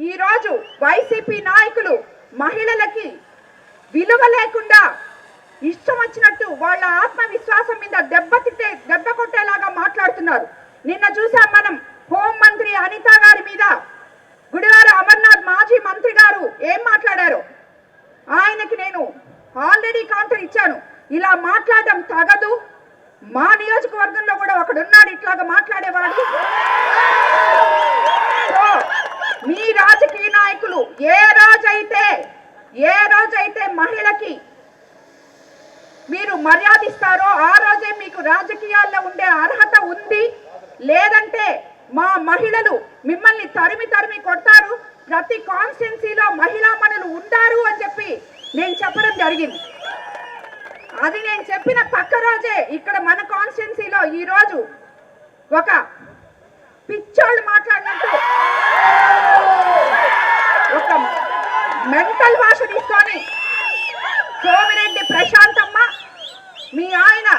ఈరోజు వైసీపీ నాయకులు మహిళలకి విలువ లేకుండా ఇష్టం వచ్చినట్టు వాళ్ళ ఆత్మవిశ్వాసం మీద దెబ్బ కొట్టేలాగా మాట్లాడుతున్నారు. నిన్న చూసాం మనం హోంమంత్రి అనిత గారి మీద గుడివార అమర్నాథ్ మాజీ మంత్రి గారు ఏం మాట్లాడారు. ఆయనకి నేను ఆల్రెడీ కౌంటర్ ఇచ్చాను. ఇలా మాట్లాడడం తగదు. మా నియోజకవర్గంలో కూడా ఒకడున్నాడు ఇట్లాగా మాట్లాడేవాడు. మీ రాజకీయ నాయకులు ఏ రోజైతే మహిళకి మీరు మర్యాదిస్తారో ఆ రోజే మీకు రాజకీయాల్లో ఉండే అర్హత ఉంది. లేదంటే మా మహిళలు మిమ్మల్ని తరిమి కొడతారు. ప్రతి కాన్స్టిట్యున్సీలో మహిళా మనులు ఉంటారు అని చెప్పి నేను చెప్పడం జరిగింది. అది నేను చెప్పిన పక్క రోజే ఇక్కడ మన కాన్స్టిట్యున్సీలో ఈ రోజు ఒక పిచ్చోళ్ళు మాట్లాడినట్టు ఒక మెంటల్ భాష తీసుకొని సోమిరెడ్డి ప్రశాంతమ్మ మీ ఆయన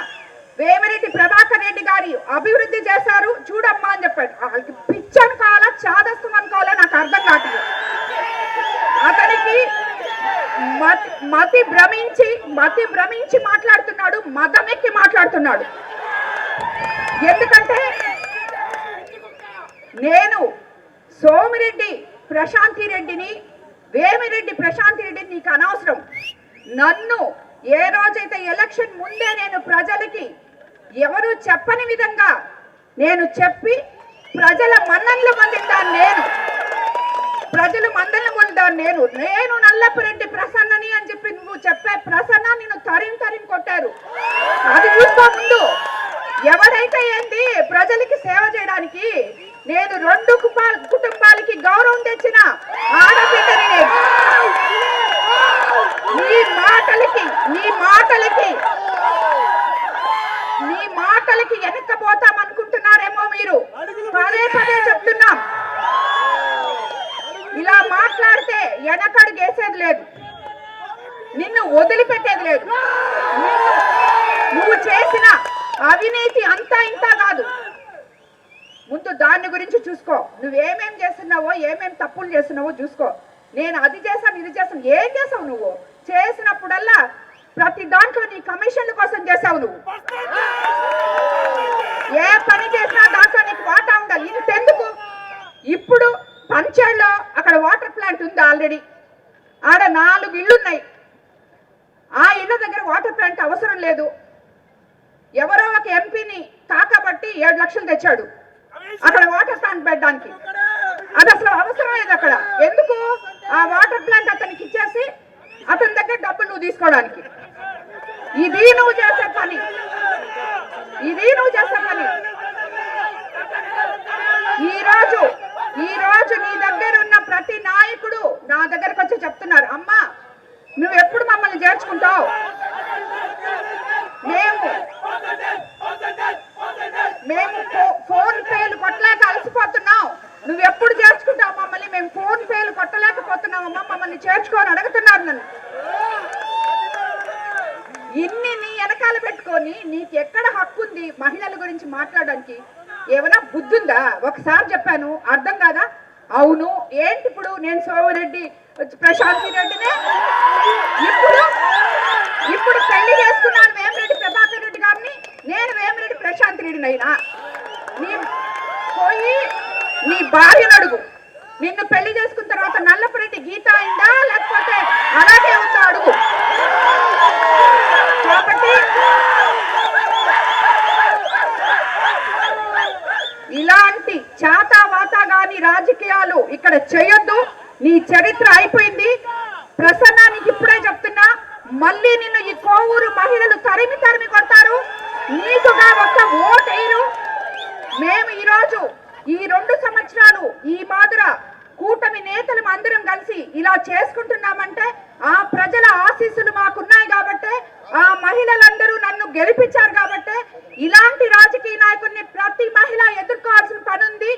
వేమిరెడ్డి ప్రభాకర్ రెడ్డి గారి అభివృద్ధి చేశారు చూడమ్మా అని చెప్పాడు. వాళ్ళకి పిచ్చి అనుకోవాలా చాదస్తం అనుకోవాలా నాకు అర్థం కావట్లేదు. అతనికి మతి భ్రమించి మాట్లాడుతున్నాడు, మదమెక్కి మాట్లాడుతున్నాడు. ఎందుకంటే నేను సోమిరెడ్డి ప్రశాంతి రెడ్డిని వేమిరెడ్డి ప్రశాంతి రెడ్డిని నీకు అనవసరం. నన్ను ఏ రోజైతే ఎలక్షన్ ముందే నేను ప్రజలకి ఎవరు చెప్పని విధంగా నేను చెప్పి ప్రజల మన్ననలు పొందిందాన్ని నేను నల్లపురెడ్డి ప్రసన్నని అని చెప్పి నువ్వు చెప్పే ప్రసన్న నిన్ను తరిం కొట్టారు. అది చూసుకో ముందు. ఎవరైతే ఏంటి ప్రజలకి సేవ చేయడానికి నేను 2 కుటుంబాలకి గౌరవం తెచ్చిన ఆడబిడ్డని నేను. నీ మాటలకి వెనక్కపోతాం అనుకుంటున్నారేమో మీరు. పదే చెప్తున్నాం, ఇలా మాట్లాడితే వెనకడుగేసేది లేదు, నిన్ను వదిలిపెట్టేది లేదు. నువ్వు చేసిన అవినీతి అంతా ఇంత కాదు. ముందు దాన్ని గురించి చూసుకో. నువ్వేమేం చేస్తున్నావో ఏమేం తప్పులు చేస్తున్నావో చూసుకో. నేను అది చేశాను ఇది చేశాను. ఏం చేసావు నువ్వు? చేసినప్పుడల్లా ప్రతి దాంట్లో నీ కమిషన్ల కోసం చేసావు. నువ్వు ఏ పని చేసినా దాంట్లో నీకు వాటా ఉండాలి. ఇంతెందుకు, ఇప్పుడు పంచేళ్ళలో అక్కడ వాటర్ ప్లాంట్ ఉంది ఆల్రెడీ. ఆడ 4 ఇళ్ళు ఉన్నాయి. ఆ ఇళ్ళ దగ్గర వాటర్ ప్లాంట్ అవసరం లేదు. ఎవరో ఒక ఎంపీని కాకబట్టి 7 లక్షలు తెచ్చాడు అక్కడ వాటర్ ప్లాంట్ పెట్టడానికి. అది అసలు అవసరం లేదు అక్కడ. ఎందుకు? ఆ వాటర్ ప్లాంట్ అతనికి ఇచ్చేసి అతని దగ్గర డబ్బులు నువ్వు తీసుకోవడానికి. ఇది నువ్వు చేసే పని. ఈ రోజు నీ దగ్గర ఉన్న ప్రతి నాయకుడు నా దగ్గరకు వచ్చి చెప్తున్నారు, అమ్మా నువ్వు ఎప్పుడు మమ్మల్ని చేర్చుకుంటావు? మేము ఫోన్ పేలు కొట్టలేక అలసిపోతున్నాం. నువ్వు ఎప్పుడు చేర్చుకుంటావు మమ్మల్ని? మేము ఫోన్ పేలు కొట్టలేకపోతున్నామమ్మా, మమ్మల్ని చేర్చుకోని అడుగుతున్నారు నన్ను. ఇన్ని నీ వెనకాల పెట్టుకొని నీకు ఎక్కడ హక్కు ఉంది మహిళల గురించి మాట్లాడడానికి? ఏమైనా బుద్ధి ఉందా? ఒకసారి చెప్పాను అర్థం కాదా? అవును ఏంటి ఇప్పుడు నేను సోమిరెడ్డి ప్రశాంతి రెడ్డినే ఇప్పుడు పెళ్లి చేసుకున్నాను వేమిరెడ్డి ప్రభాకర్ రెడ్డి గారిని. నేను వేమిరెడ్డి ప్రశాంతి రెడ్డిని అయినా పోయి నీ భార్యను అడుగు. నిన్ను పెళ్లి చేసుకున్న తర్వాత నల్లపురెడ్డి గీత అయిందా లేకపోతే అలాగే ఉందా అడుగు. కాబట్టి ఇలాంటి చాతావాతా గాని రాజకీయాలు ఇక్కడ చేయొద్దు. నీ చరిత్ర అయిపోయింది. ప్రసన్నానికి ఇప్పుడే చెప్తున్నా, మళ్ళీ నిన్ను ఈ కోవూరు మహిళలు తరిమి కొడతారు. నీకుగా ఒక్క ఓటు వేయరు. మేము ఈరోజు ఈ 2 సంవత్సరాలు ఈ మాదిర కూటమి నేతలు అందరం కలిసి ఇలా చేసుకుంటున్నామంటే ఆ ప్రజల ఆశీస్సులు మాకున్నాయి కాబట్టి, ఆ మహిళలందరూ నన్ను గెలిపించారు కాబట్టి ఇలాంటి రాజకీయ నాయకుడిని ప్రతి మహిళ ఎదుర్కోవాల్సిన పని ఉంది.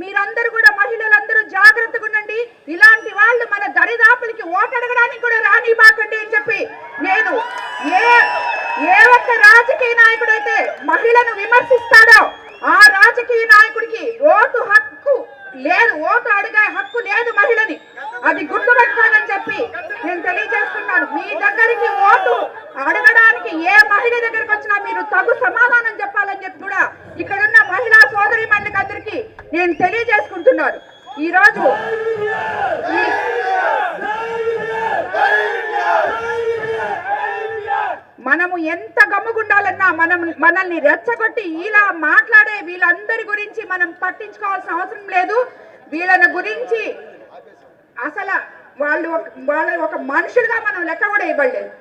మీరందరూ కూడా మహిళలందరూ జాగ్రత్తగా ఉండండి. ఇలాంటి వాళ్ళు మన దరిదాపులకి ఓటు అడగడానికి కూడా రానివ్వకండి అని చెప్పి నేను ఏ ఒక్క రాజకీయ నాయకుడైతే మహిళను విమర్శిస్తాడో ఆ రాజకీయ నాయకుడికి ఓటు హక్కు లేదు, ఓటు అడిగే హక్కు లేదు మహిళ అందరికీ నేను తెలియజేసుకుంటున్నాను. ఈరోజు మనము ఎంత గమ్ముగుండాలన్నా మనల్ని రెచ్చగొట్టి ఇలా మాట్లాడే వీళ్ళందరి గురించి మనం పట్టించుకోవాల్సిన అవసరం లేదు. వీళ్ళని గురించి అసలు వాళ్ళ ఒక మనుషులుగా మనం లెక్క కూడా ఇవ్వలేదు.